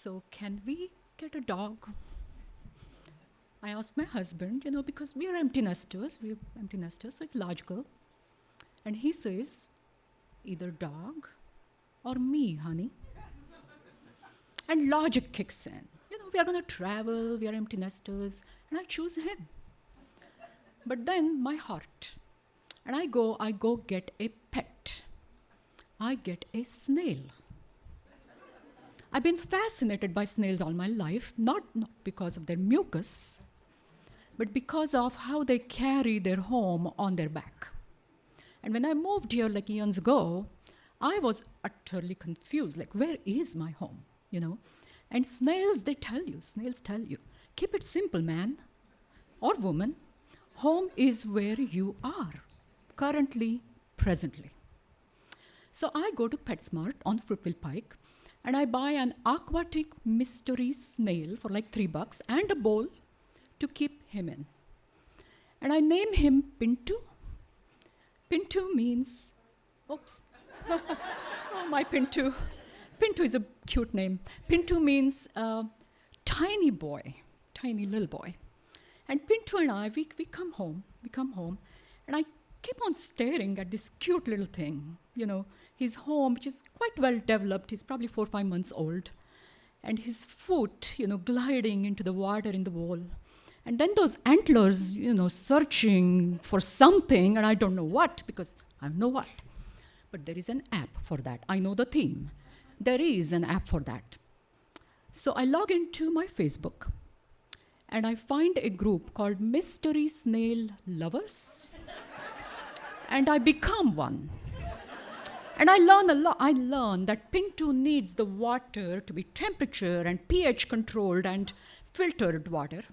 so can we get a dog? I asked my husband, because we are empty nesters, so it's logical. And he says, either dog or me, honey. And logic kicks in. We are going to travel, we are empty nesters, and I choose him. But then my heart, and I go get a pet. I get a snail. I've been fascinated by snails all my life, not because of their mucus, but because of how they carry their home on their back. And when I moved here like eons ago, I was utterly confused, like, where is my home, And snails tell you, keep it simple, man or woman. Home is where you are, currently, presently. So I go to PetSmart on Fruitville Pike, and I buy an aquatic mystery snail for like $3 and a bowl to keep him in. And I name him Pintu. Pintu means, oops. Oh, my Pintu. Pintu is a cute name. Pintu means tiny boy, tiny little boy. And Pintu and I, we come home, and I keep on staring at this cute little thing. His home, which is quite well developed. He's probably 4 or 5 months old. And his foot, gliding into the water in the bowl. And then those antlers, searching for something, and I don't know what, because I don't know what. But there is an app for that. I know the theme. There is an app for that. So I log into my Facebook, and I find a group called Mystery Snail Lovers, and I become one. And I learn a lot. I learn that Pintu needs the water to be temperature and pH controlled and filtered water.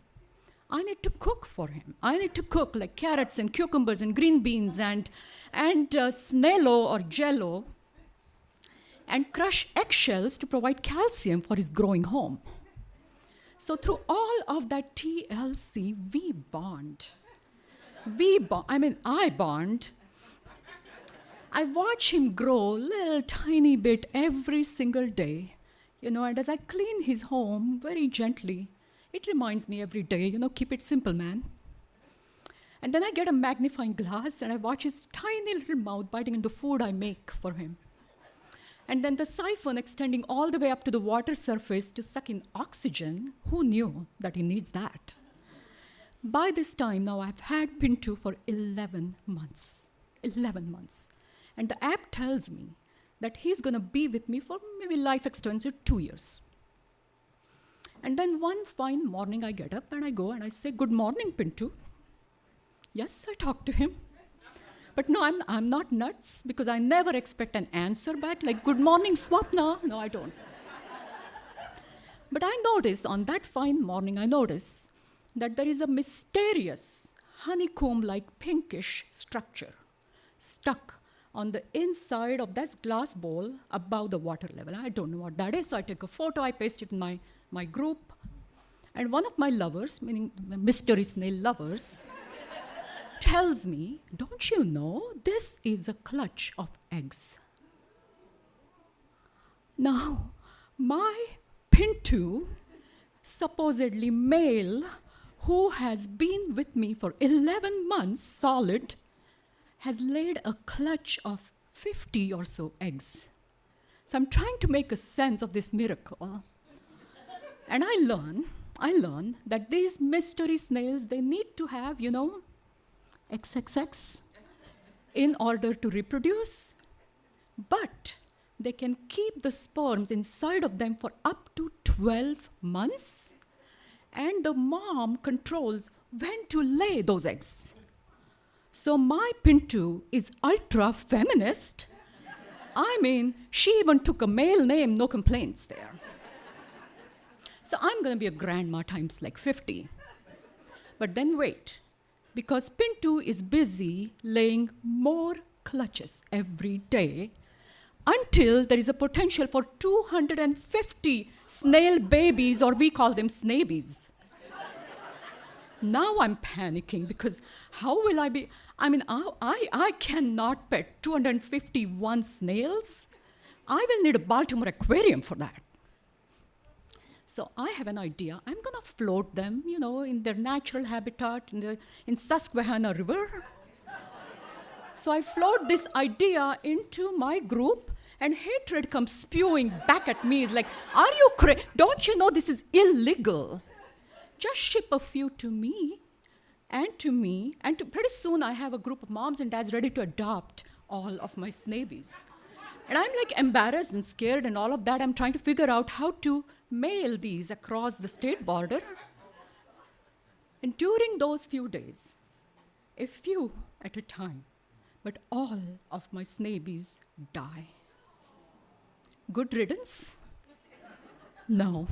I need to cook for him. I need to cook like carrots and cucumbers and green beans and snello or jello, and crush eggshells to provide calcium for his growing home. So through all of that TLC, we bond. I bond. I watch him grow a little tiny bit every single day, and as I clean his home very gently, it reminds me every day, keep it simple, man. And then I get a magnifying glass and I watch his tiny little mouth biting into food I make for him. And then the siphon extending all the way up to the water surface to suck in oxygen. Who knew that he needs that? By this time now, I've had Pintu for 11 months. 11 months. And the app tells me that he's going to be with me for maybe life extension 2 years. And then one fine morning, I get up and I go and I say, "Good morning, Pintu." Yes, I talk to him. But no, I'm not nuts, because I never expect an answer back, like, "Good morning, Swapna." No, I don't. But I notice, on that fine morning, that there is a mysterious honeycomb-like pinkish structure stuck on the inside of that glass bowl above the water level. I don't know what that is, so I take a photo, I paste it in my group. And one of my lovers, meaning the mystery snail lovers, tells me, "Don't you know this is a clutch of eggs?" Now, my Pintu, supposedly male, who has been with me for 11 months solid, has laid a clutch of 50 or so eggs. So I'm trying to make a sense of this miracle. And I learn that these mystery snails, they need to have, XXX in order to reproduce. But they can keep the sperms inside of them for up to 12 months. And the mom controls when to lay those eggs. So my Pintu is ultra feminist. She even took a male name, no complaints there. So I'm going to be a grandma times like 50. But then wait, because Pintu is busy laying more clutches every day until there is a potential for 250 snail babies, or we call them snabies. Now I'm panicking, because how will I be? I cannot pet 251 snails. I will need a Baltimore aquarium for that. So I have an idea. I'm going to float them, in their natural habitat in Susquehanna River. So I float this idea into my group, and hatred comes spewing back at me. It's like, are you crazy? Don't you know this is illegal? Just ship a few to me, and pretty soon I have a group of moms and dads ready to adopt all of my snabies. And I'm like embarrassed and scared and all of that. I'm trying to figure out how to mail these across the state border. And during those few days, a few at a time, but all of my snabies die. Good riddance? No.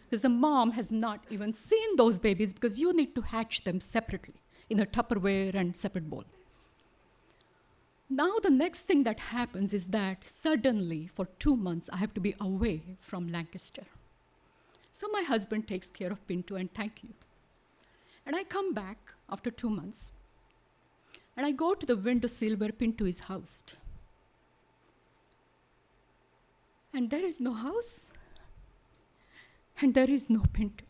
Because the mom has not even seen those babies because you need to hatch them separately in a Tupperware and separate bowl. Now the next thing that happens is that suddenly for 2 months I have to be away from Lancaster. So my husband takes care of Pinto, and thank you. And I come back after 2 months, and I go to the windowsill where Pinto is housed. And there is no house, and there is no Pinto.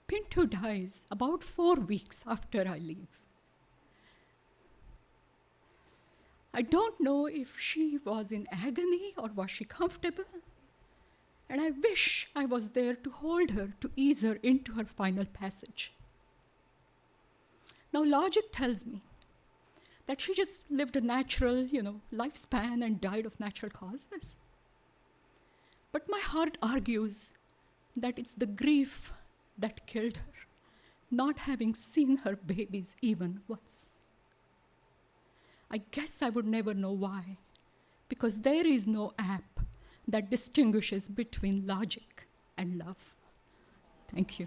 Pinto dies about 4 weeks after I leave. I don't know if she was in agony or was she comfortable. And I wish I was there to hold her, to ease her into her final passage. Now logic tells me that she just lived a natural, lifespan and died of natural causes. But my heart argues that it's the grief that killed her, not having seen her babies even once. I guess I would never know why, because there is no app that distinguishes between logic and love. Thank you.